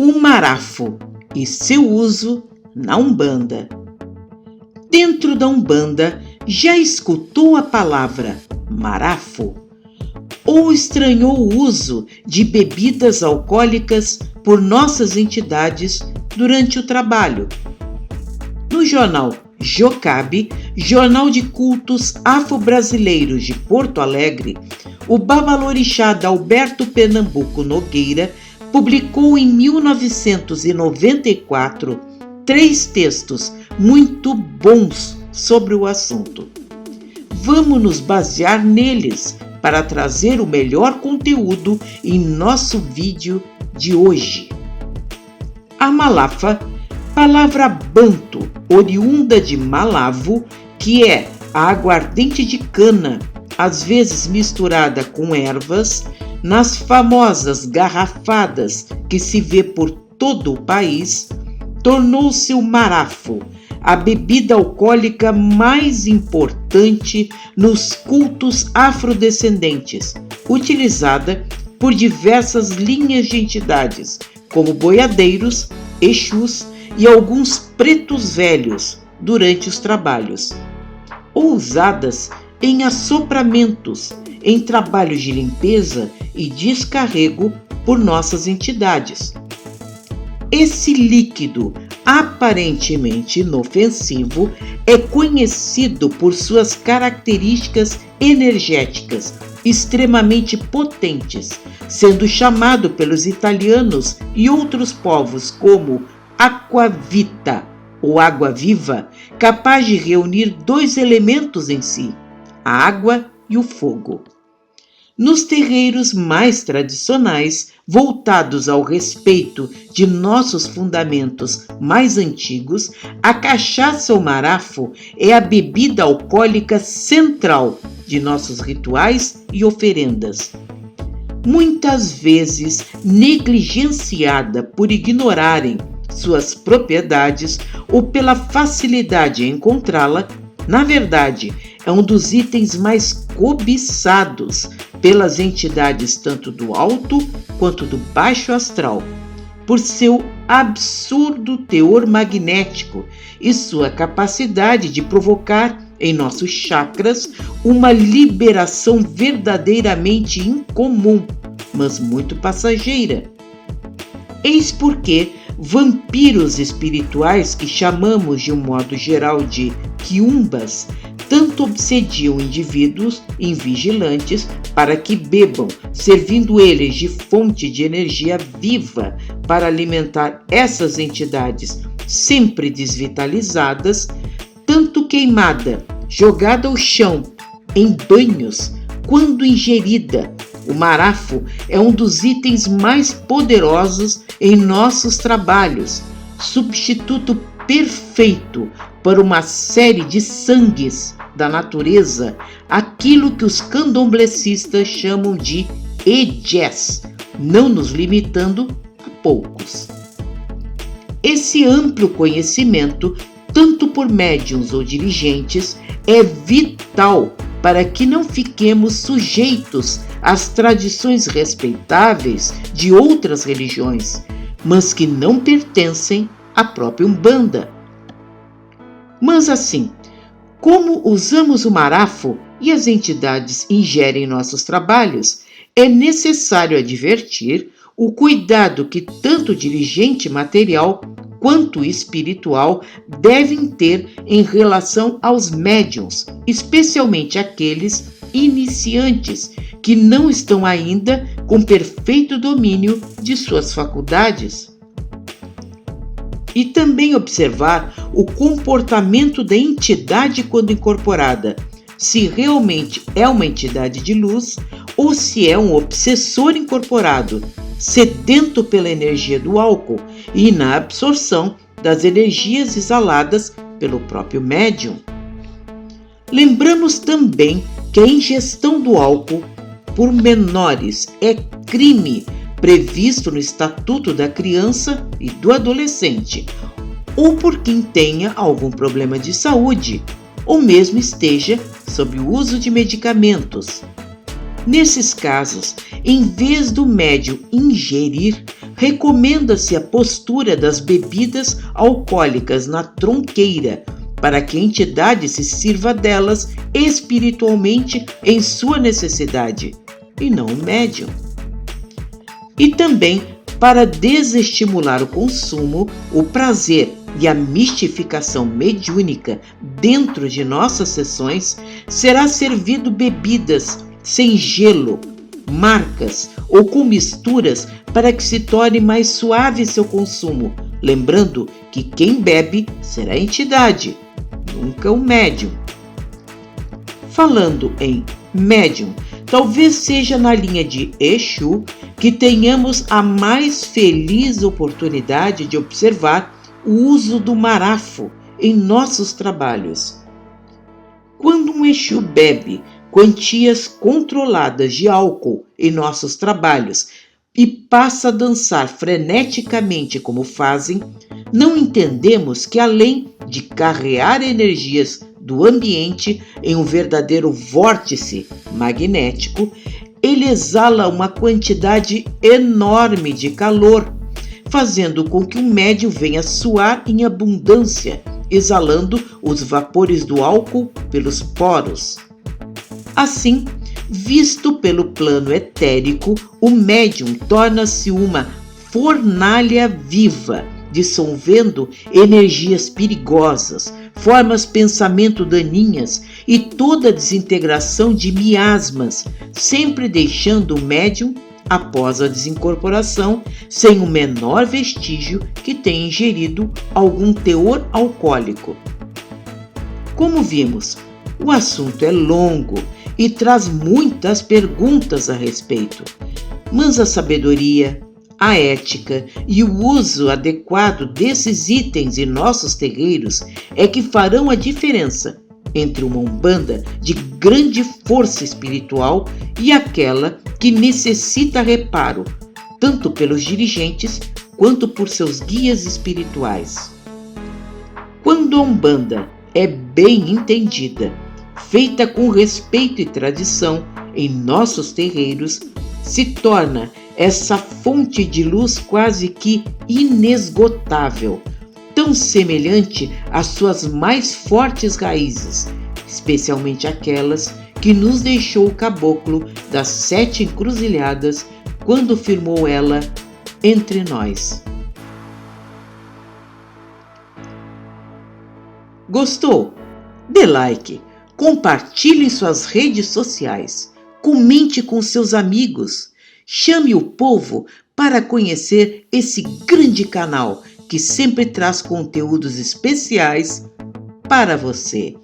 o marafo e seu uso na Umbanda. Dentro da Umbanda, já escutou a palavra marafo? Ou estranhou o uso de bebidas alcoólicas por nossas entidades durante o trabalho? No jornal Jocabe, Jornal de Cultos Afro-Brasileiros de Porto Alegre, o babalorixá Dalberto Pernambuco Nogueira publicou em 1994 3 textos muito bons sobre o assunto. Vamos nos basear neles para trazer o melhor conteúdo em nosso vídeo de hoje. A Malafa, palavra banto oriunda de Malavo, que é a aguardente de cana, às vezes misturada com ervas, nas famosas garrafadas que se vê por todo o país, tornou-se o marafo, a bebida alcoólica mais importante nos cultos afrodescendentes, utilizada por diversas linhas de entidades, como boiadeiros, exus e alguns pretos velhos durante os trabalhos, ou usadas em assopramentos, em trabalhos de limpeza e descarrego por nossas entidades. Esse líquido aparentemente inofensivo é conhecido por suas características energéticas extremamente potentes, sendo chamado pelos italianos e outros povos como aquavita ou água viva, capaz de reunir 2 elementos em si, a água e o fogo. Nos terreiros mais tradicionais, voltados ao respeito de nossos fundamentos mais antigos, a cachaça ou marafo é a bebida alcoólica central de nossos rituais e oferendas. Muitas vezes negligenciada por ignorarem suas propriedades ou pela facilidade em encontrá-la, na verdade, é um dos itens mais cobiçados pelas entidades tanto do alto quanto do baixo astral, por seu absurdo teor magnético e sua capacidade de provocar em nossos chakras uma liberação verdadeiramente incomum, mas muito passageira. Eis porque vampiros espirituais, que chamamos de um modo geral de quiumbas, tanto obsediam indivíduos invigilantes para que bebam, servindo eles de fonte de energia viva para alimentar essas entidades sempre desvitalizadas, tanto queimada, jogada ao chão, em banhos, quando ingerida. O marafo é um dos itens mais poderosos em nossos trabalhos, substituto perfeito para uma série de sangues da natureza, aquilo que os candomblecistas chamam de ejés, não nos limitando a poucos. Esse amplo conhecimento, tanto por médiuns ou dirigentes, é vital para que não fiquemos sujeitos às tradições respeitáveis de outras religiões, mas que não pertencem à própria Umbanda. Mas assim, como usamos o marafo e as entidades ingerem nossos trabalhos, é necessário advertir o cuidado que tanto o dirigente material quanto espiritual devem ter em relação aos médiuns, especialmente aqueles iniciantes que não estão ainda com perfeito domínio de suas faculdades. E também observar o comportamento da entidade quando incorporada, se realmente é uma entidade de luz ou se é um obsessor incorporado, sedento pela energia do álcool e na absorção das energias exaladas pelo próprio médium. Lembramos também que a ingestão do álcool por menores é crime previsto no Estatuto da Criança e do Adolescente, ou por quem tenha algum problema de saúde, ou mesmo esteja sob o uso de medicamentos. Nesses casos, em vez do médium ingerir, recomenda-se a postura das bebidas alcoólicas na tronqueira, para que a entidade se sirva delas espiritualmente em sua necessidade, e não o médium. E também, para desestimular o consumo, o prazer e a mistificação mediúnica dentro de nossas sessões, será servido bebidas sem gelo, marcas ou com misturas para que se torne mais suave seu consumo, lembrando que quem bebe será a entidade, nunca o médium. Falando em médium, talvez seja na linha de Exu que tenhamos a mais feliz oportunidade de observar o uso do marafo em nossos trabalhos. Quando um Exu bebe quantias controladas de álcool em nossos trabalhos e passa a dançar freneticamente como fazem, não entendemos que, além de carrear energias do ambiente em um verdadeiro vórtice magnético, ele exala uma quantidade enorme de calor, fazendo com que o médium venha suar em abundância, exalando os vapores do álcool pelos poros. Assim, visto pelo plano etérico, o médium torna-se uma fornalha viva, dissolvendo energias perigosas, formas pensamento daninhas e toda a desintegração de miasmas, sempre deixando o médium, após a desincorporação, sem o menor vestígio que tenha ingerido algum teor alcoólico. Como vimos, o assunto é longo e traz muitas perguntas a respeito, mas a sabedoria, a ética e o uso adequado desses itens em nossos terreiros é que farão a diferença entre uma umbanda de grande força espiritual e aquela que necessita reparo, tanto pelos dirigentes quanto por seus guias espirituais. Quando a umbanda é bem entendida, feita com respeito e tradição em nossos terreiros, se torna essa fonte de luz quase que inesgotável, tão semelhante às suas mais fortes raízes, especialmente aquelas que nos deixou o caboclo das 7 encruzilhadas quando firmou ela entre nós. Gostou? Dê like, compartilhe em suas redes sociais, comente com seus amigos, chame o povo para conhecer esse grande canal que sempre traz conteúdos especiais para você.